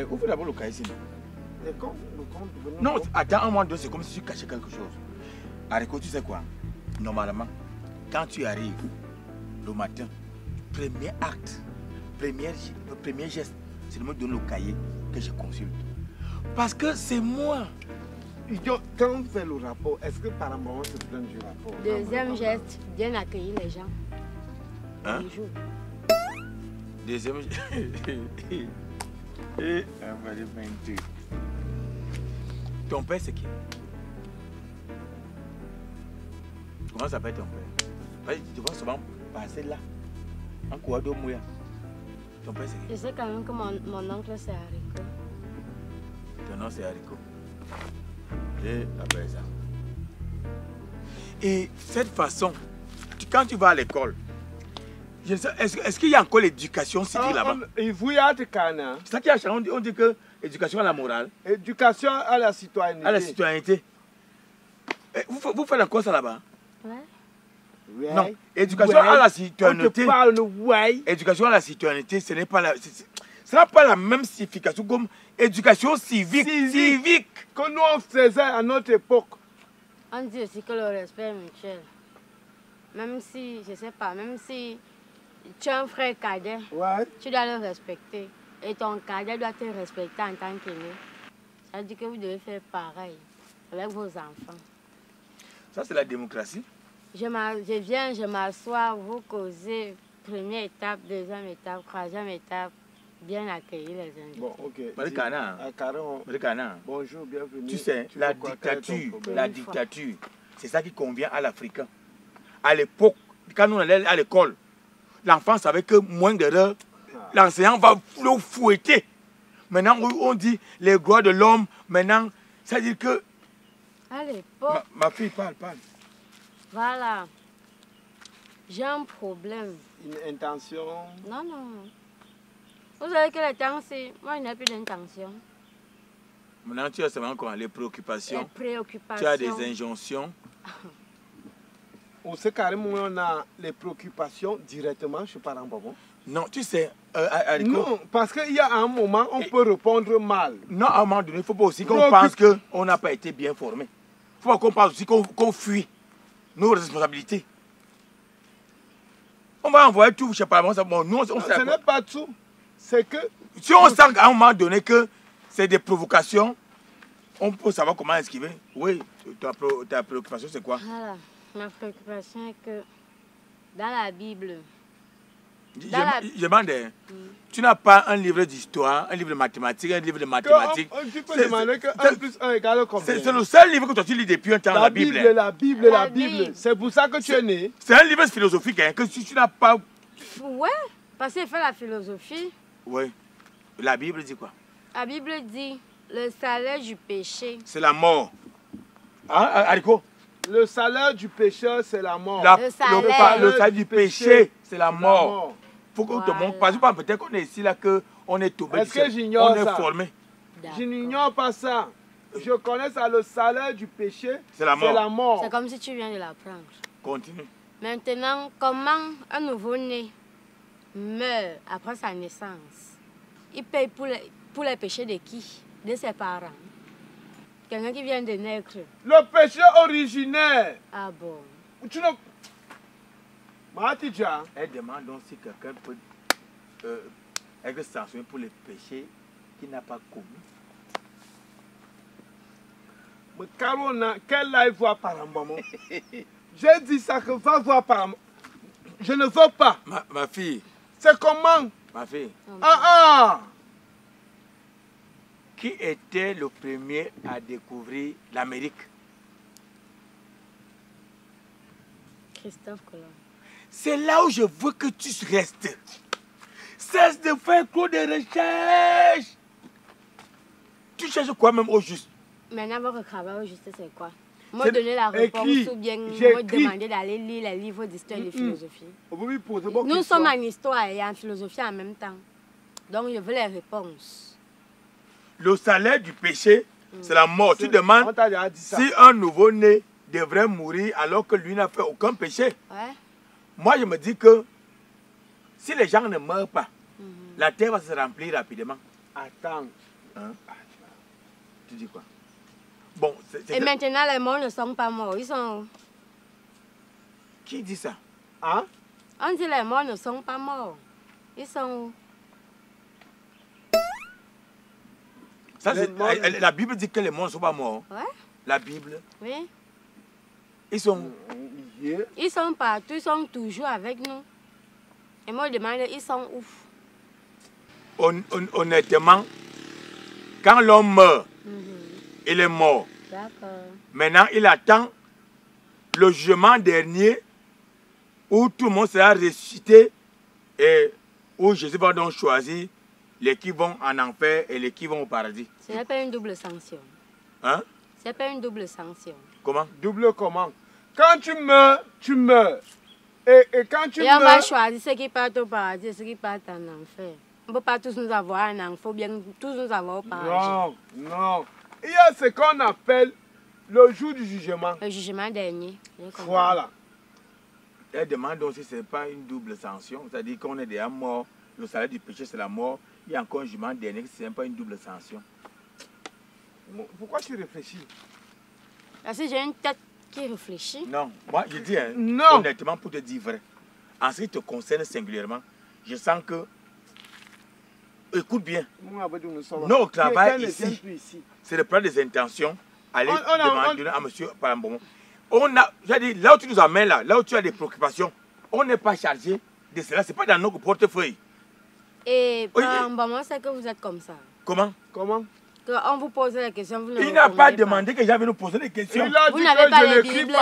Ouvre d'abord le cahier ici. Non, attends un moment donné, c'est comme si tu cachais quelque chose. Haricot, tu sais quoi? Normalement, quand tu arrives le matin, premier acte, premier geste, c'est de me donner le cahier que je consulte. Parce que c'est moi. Quand on fait le rapport, est-ce que par un moment se plaint du rapport? Deuxième geste, bien accueillir les gens. Hein? Bonjour. Deuxième geste. Ton père, c'est qui? Comment s'appelle ton père? Tu vas souvent passer là, en Kouado Mouya. Ton père, c'est qui? Je sais quand même que mon oncle, c'est Haricot. Ton nom, c'est Haricot. Et après ça. Et cette façon, quand tu vas à l'école, est-ce qu'il y a encore l'éducation civique là-bas? C'est ça qui a changé, on dit que éducation à la morale. Éducation à la citoyenneté. À la citoyenneté. Vous faites encore ça là-bas? Ouais. Non, éducation à la citoyenneté. On te parle, ouais. Éducation à la citoyenneté, ce n'est pas la... Ce n'est pas la même signification comme éducation civique. Civique. Que nous on faisait à notre époque. On dit aussi que le respect mutuel. Même si, je ne sais pas, même si tu as un frère cadet, ouais, tu dois le respecter. Et ton cadet doit te respecter en tant qu'aîné. Ça veut dire que vous devez faire pareil avec vos enfants. Ça, c'est la démocratie. Je viens, je m'assois, vous causez. Première étape, deuxième étape, troisième étape. Bien accueillir les Indiens. Bon, ok. Bonjour, bienvenue. Tu sais, la dictature, c'est ça qui convient à l'Africain. À l'époque, quand nous allons à l'école, l'enfant savait que moins d'erreurs, l'enseignant va le fouetter. Maintenant, on dit les droits de l'homme. Maintenant, ça veut dire que... À l'époque... Ma fille, parle. Voilà. J'ai un problème. Une intention? Non. Vous savez que les temps, c'est... Moi, je n'ai plus d'intention. Maintenant, tu as seulement quoi? Les préoccupations. Les préoccupations. Tu as des injonctions. On sait carrément on a les préoccupations directement chez Parent Bobo. Non, tu sais, non, parce qu'il y a un moment, on peut répondre mal. Non, à un moment donné, il ne faut pas aussi qu'on pense qu'on n'a pas été bien formé. Il faut qu'on pense aussi qu'on fuit nos responsabilités. On va envoyer tout chez Parent Bobo. Bon, nous, on ce n'est pas tout. C'est que... Si on sent à un moment donné que c'est des provocations, on peut savoir comment esquiver. Oui, ta préoccupation, c'est quoi? Voilà. Ma préoccupation est que dans la Bible... Je demande, tu n'as pas un livre d'histoire, un livre de mathématiques, un livre de mathématiques. Tu peux demander que 1 plus 1 égale combien? C'est le seul livre que toi tu lis depuis un temps, la Bible. La Bible. C'est pour ça que tu es né. C'est un livre philosophique, hein, que si tu n'as pas... Ouais, parce qu'il fait la philosophie. Oui. La Bible dit quoi? La Bible dit, le salaire du péché... c'est la mort. Hein, Haricot? Le salaire du pécheur, c'est la mort. Le salaire du péché, c'est la mort. Faut qu'on te montre. Parce que peut-être qu'on est ici, là, qu'on est tombé. Est-ce que j'ignore ça? On est formé. Je n'ignore pas ça. Je connais ça, le salaire du péché, c'est la mort. C'est comme si tu viens de l'apprendre. Continue. Maintenant, comment un nouveau-né meurt après sa naissance? Il paye pour les péchés de qui? De ses parents. Quelqu'un qui vient de naître. Le péché originaire. Ah bon? Tu ne... Mahatidja. Elle demande donc si quelqu'un peut être sanctionné pour les péchés qu'il n'a pas commis. Mais Carona, quelle live voit par un moment? J'ai dit ça que va voir par un moment. Je ne veux pas. Ma fille. C'est comment? Ma fille. Qui était le premier à découvrir l'Amérique? Christophe Colomb. C'est là où je veux que tu restes. Cesse de faire trop de recherches. Tu cherches quoi même au juste? Maintenant, votre travail au juste, c'est quoi? Moi, donner la réponse ou bien me demander d'aller lire les livres d'histoire et de philosophie. Nous sommes en histoire et en philosophie en même temps. Donc, je veux les réponses. Le salaire du péché, c'est la mort. Tu demandes si un nouveau-né devrait mourir alors que lui n'a fait aucun péché. Ouais. Moi, je me dis que si les gens ne meurent pas, la terre va se remplir rapidement. Attends. Hein? Tu dis quoi? Bon, et maintenant, les morts ne sont pas morts. Ils sont où? Qui dit ça? Hein? On dit les morts ne sont pas morts. Ils sont où? Ça, la Bible dit que les morts ne sont pas morts. Ouais. La Bible. Oui. Ils sont... Ils sont partout, ils sont toujours avec nous. Et moi, je demande, ils sont où? Honnêtement, quand l'homme meurt, il est mort. D'accord. Maintenant, il attend le jugement dernier où tout le monde sera ressuscité et où Jésus va donc choisir les qui vont en enfer et les qui vont au paradis. Ce n'est pas une double sanction. Hein? Ce n'est pas une double sanction. Comment? Double comment? Quand tu meurs, tu meurs. Et quand tu meurs... on va choisir ceux qui partent au paradis et ceux qui partent en enfer. On ne peut pas tous nous avoir en enfer, bien tous nous avoir au paradis. Non, non. Il y a ce qu'on appelle le jour du jugement. Le jugement dernier. Voilà. Elle demande donc si ce n'est pas une double sanction. C'est-à-dire qu'on est déjà mort. Le salaire du péché, c'est la mort. Il y a encore un jugement dernier, ce n'est pas une double sanction. Pourquoi tu réfléchis? Parce que j'ai une tête qui réfléchit. Non, moi je dis, hein, non. Honnêtement, pour te dire vrai, en ce qui te concerne singulièrement, je sens que, écoute bien, notre travail ici, c'est de prendre des intentions, aller demander à monsieur Parambomon. Là où tu nous amènes, là où tu as des préoccupations, on n'est pas chargé de cela, ce n'est pas dans notre portefeuille. Et Parambomon, c'est que vous êtes comme ça. Comment? Comment? On vous pose des questions, vous ne Il n'a pas demandé que j'avais nous poser des questions. Vous n'avez pas les Bibles.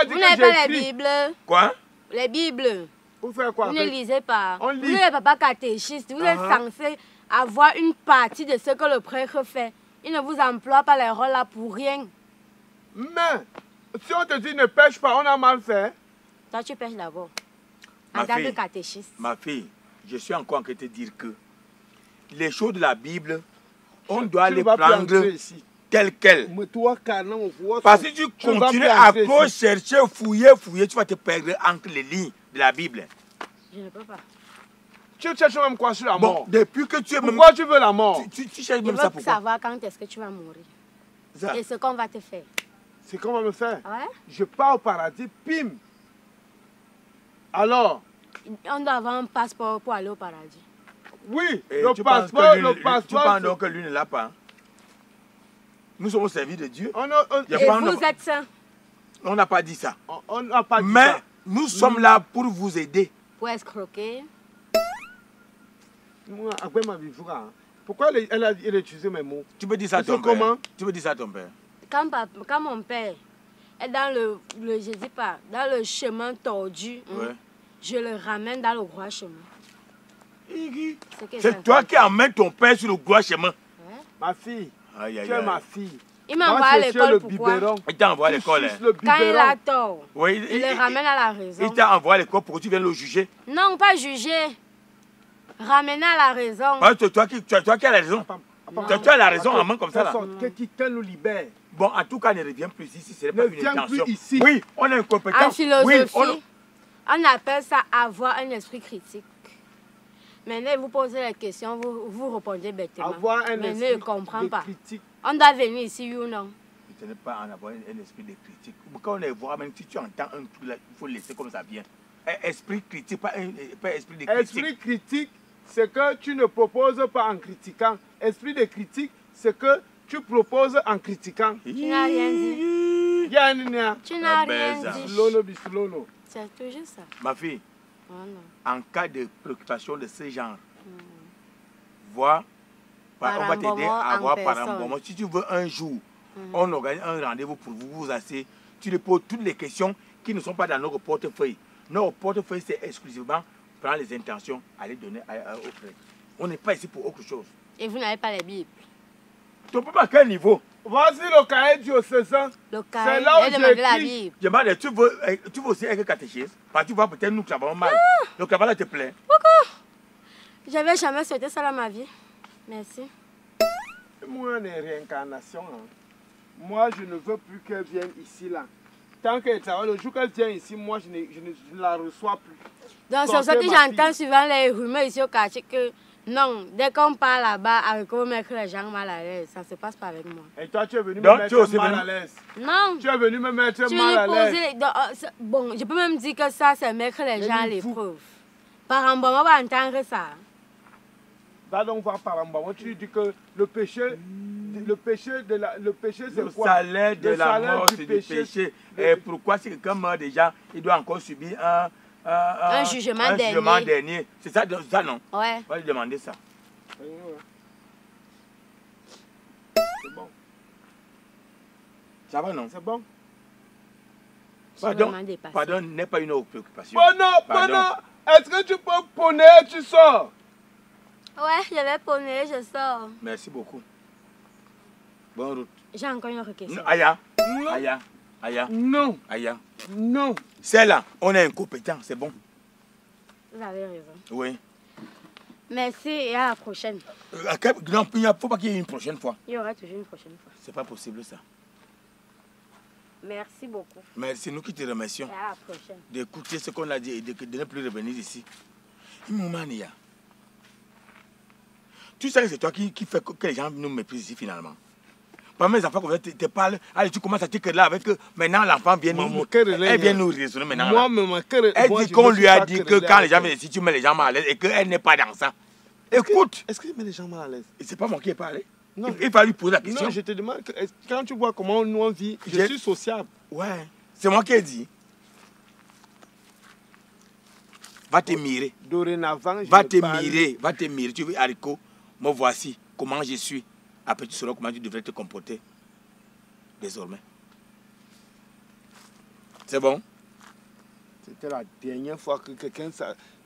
Vous n'avez pas les Bibles. Quoi? Les Bibles. Vous faites quoi? Vous ne lisez pas. On lit. Vous n'êtes pas catéchiste. Vous êtes censé avoir une partie de ce que le prêtre fait. Il ne vous emploie pas les rôles là pour rien. Mais, si on te dit ne pêche pas, on a mal fait. Toi, tu pêches d'abord. En tant que catéchiste. Ma fille, je suis encore en train de te dire que les choses de la Bible, on doit les prendre telles quelles. Parce que si tu continues à chercher, fouiller, tu vas te perdre entre les lignes de la Bible. Je ne peux pas. Tu cherches même quoi sur la mort? Depuis que tu es pourquoi tu veux la mort? Tu cherches même ça pourquoi? Savoir quand est-ce que tu vas mourir. Ça. Et ce qu'on va te faire. Ce qu'on va me faire? Ouais. Je pars au paradis, pim. Alors? On doit avoir un passeport pour aller au paradis. Oui, le passeport. Tu penses donc que lui ne l'a pas? Nous sommes au service de Dieu. Et vous êtes saint. On n'a pas dit ça. On n'a pas dit ça. Mais nous sommes là pour vous aider. Pour escroquer. Pourquoi elle a utilisé mes mots? Tu peux dire ça à ton père. Tu peux dire ça à ton père. Quand mon père est dans je dis pas, dans le chemin tordu, je le ramène dans le droit chemin. C'est toi qui emmènes ton père sur le droit chemin. Ma fille, tu es ma fille. Il m'a envoyé à l'école, pourquoi? Il t'a envoyé à l'école. Quand il a tort, il le ramène à la raison. Il t'a envoyé à l'école pour que tu viennes le juger? Non, pas juger. Ramener à la raison. C'est toi qui as la raison. Tu as la raison en main comme ça. Quelqu'un nous libère. Bon, en tout cas, ne reviens plus ici. Ce n'est pas une intention. Ici. Oui, on est incompétent. En philosophie, on appelle ça avoir un esprit critique. Maintenant, vous posez la question, vous répondez bêtement. Avoir un esprit ne comprend pas. Critique. On doit venir ici, ou non? Ce n'est pas en avoir un esprit de critique. Quand on est voir, même si tu entends un truc, il faut laisser comme ça vient. Esprit critique, pas esprit de critique. Esprit critique, c'est que tu ne proposes pas en critiquant. Esprit de critique, c'est que tu proposes en critiquant. Tu n'as rien dit. Tu n'as rien dit. C'est toujours ça. Ma fille, en cas de préoccupation de ce genre, on va t'aider à avoir Parambomon. Si tu veux un jour, on organise un rendez-vous pour vous asseoir. Tu lui poses toutes les questions qui ne sont pas dans notre portefeuille. Notre portefeuille, c'est exclusivement prendre les intentions, aller donner au prêtre. On n'est pas ici pour autre chose. Et vous n'avez pas les Bibles? Tu ne peux pas à quel niveau? Voici le cahier diocésain. C'est là où j'ai la Bible. Je demande, tu veux aussi être catéchiste? Parce que tu vois peut-être nous travaillons mal. Le travail te plaît? Pourquoi? J'avais jamais souhaité ça dans ma vie. Merci. Moi, on est réincarnation. Moi, je ne veux plus qu'elle vienne ici, là. Tant qu'elle travaille, le jour qu'elle vient ici, moi, je ne la reçois plus. Donc, c'est ça que j'entends souvent les rumeurs ici au quartier que Non, dès qu'on parle là-bas, avec on met les gens mal à l'aise. Ça ne se passe pas avec moi. Et toi, tu es venu me mettre mal à l'aise? Non. Tu es venu me mettre mal à l'aise? Bon, je peux même dire que ça, c'est mettre les gens à l'épreuve. Parambama va entendre ça. Va donc voir Parambama. Tu dis que le péché c'est le quoi? Salaire de la mort, c'est du péché. Et pourquoi si quelqu'un meurt déjà, il doit encore subir un jugement dernier. C'est ça, non? Ouais. On va lui demander ça. C'est bon. Ça va, non? C'est bon. Pardon, n'est pas une autre préoccupation. Pardon. Est-ce que tu peux poney, tu sors? Ouais, je vais poney, je sors. Merci beaucoup. Bonne route. J'ai encore une autre question. Aya. Non. Aya. Non. Aya. Non. C'est là, on est incompétent, c'est bon. Vous avez raison. Oui. Merci et à la prochaine. Non, il ne faut pas qu'il y ait une prochaine fois. Il y aura toujours une prochaine fois. C'est pas possible ça. Merci beaucoup. Mais c'est nous qui te remercions. Et à la prochaine. D'écouter ce qu'on a dit et de ne plus revenir ici. Imoumania. Tu sais que c'est toi qui fait que les gens nous méprisent ici finalement. Par mes enfants, quand te parlent, allez, tu commences à dire que là, avec que maintenant l'enfant vient elle vient nous raisonner maintenant. Elle dit qu'on lui a dit que quand les gens viennent ici, tu mets les gens mal à l'aise et qu'elle n'est pas dans ça. Écoute. Est-ce qu'il met les gens mal à l'aise? C'est pas moi qui ai parlé. Non. Il va lui poser la question. Non, je te demande, quand tu vois comment nous on vit, je suis sociable. Ouais, c'est moi qui ai dit. Va te mirer. Dorénavant, va te mirer. Tu veux haricot? Me voici comment je suis. Après, tu sauras comment tu devrais te comporter. Désormais. C'est bon? C'était la dernière fois que quelqu'un...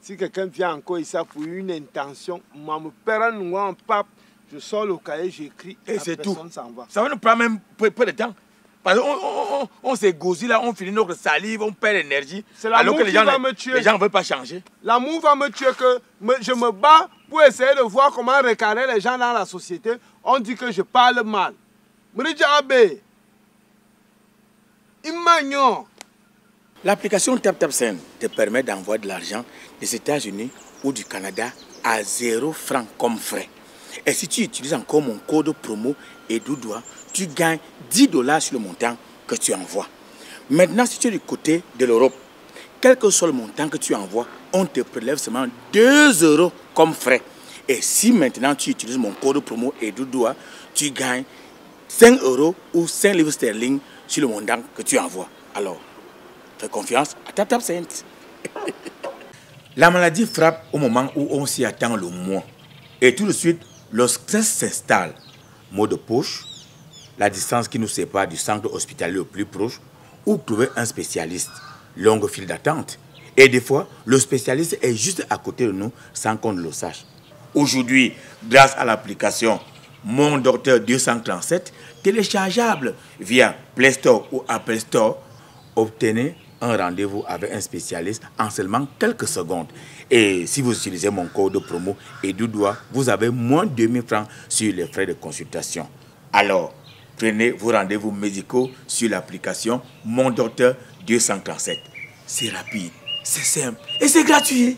Si quelqu'un vient encore ici pour une intention, moi, me père nous en pape, je sors le cahier, j'écris, et c'est tout. S'en va. Ça va nous prendre même peu de temps. Parce qu'on s'est gosé là, on finit notre salive, on perd l'énergie. C'est l'amour qui va me tuer. Les gens ne veulent pas changer. L'amour va me tuer que je me bats pour essayer de voir comment recarrer les gens dans la société. On dit que je parle mal. L'application TapTapSend te permet d'envoyer de l'argent des États-Unis ou du Canada à 0 francs comme frais. Et si tu utilises encore mon code promo EDUDOA, tu gagnes $10 sur le montant que tu envoies. Maintenant, si tu es du côté de l'Europe, quel que soit le montant que tu envoies, on te prélève seulement 2 € comme frais. Et si maintenant tu utilises mon code promo EDUDOA, tu gagnes 5 € ou 5 livres sterling sur le montant que tu envoies. Alors, fais confiance à TapTapSend. La maladie frappe au moment où on s'y attend le moins. Et tout de suite, le stress s'installe. Maux de poche, la distance qui nous sépare du centre hospitalier le plus proche, ou trouver un spécialiste. Longue file d'attente. Et des fois, le spécialiste est juste à côté de nous sans qu'on ne le sache. Aujourd'hui, grâce à l'application Mon Docteur 237, téléchargeable via Play Store ou Apple Store, obtenez un rendez-vous avec un spécialiste en seulement quelques secondes. Et si vous utilisez mon code promo EDUDOA, vous avez moins de 2000 francs sur les frais de consultation. Alors, prenez vos rendez-vous médicaux sur l'application Mon Docteur 237. C'est rapide, c'est simple et c'est gratuit.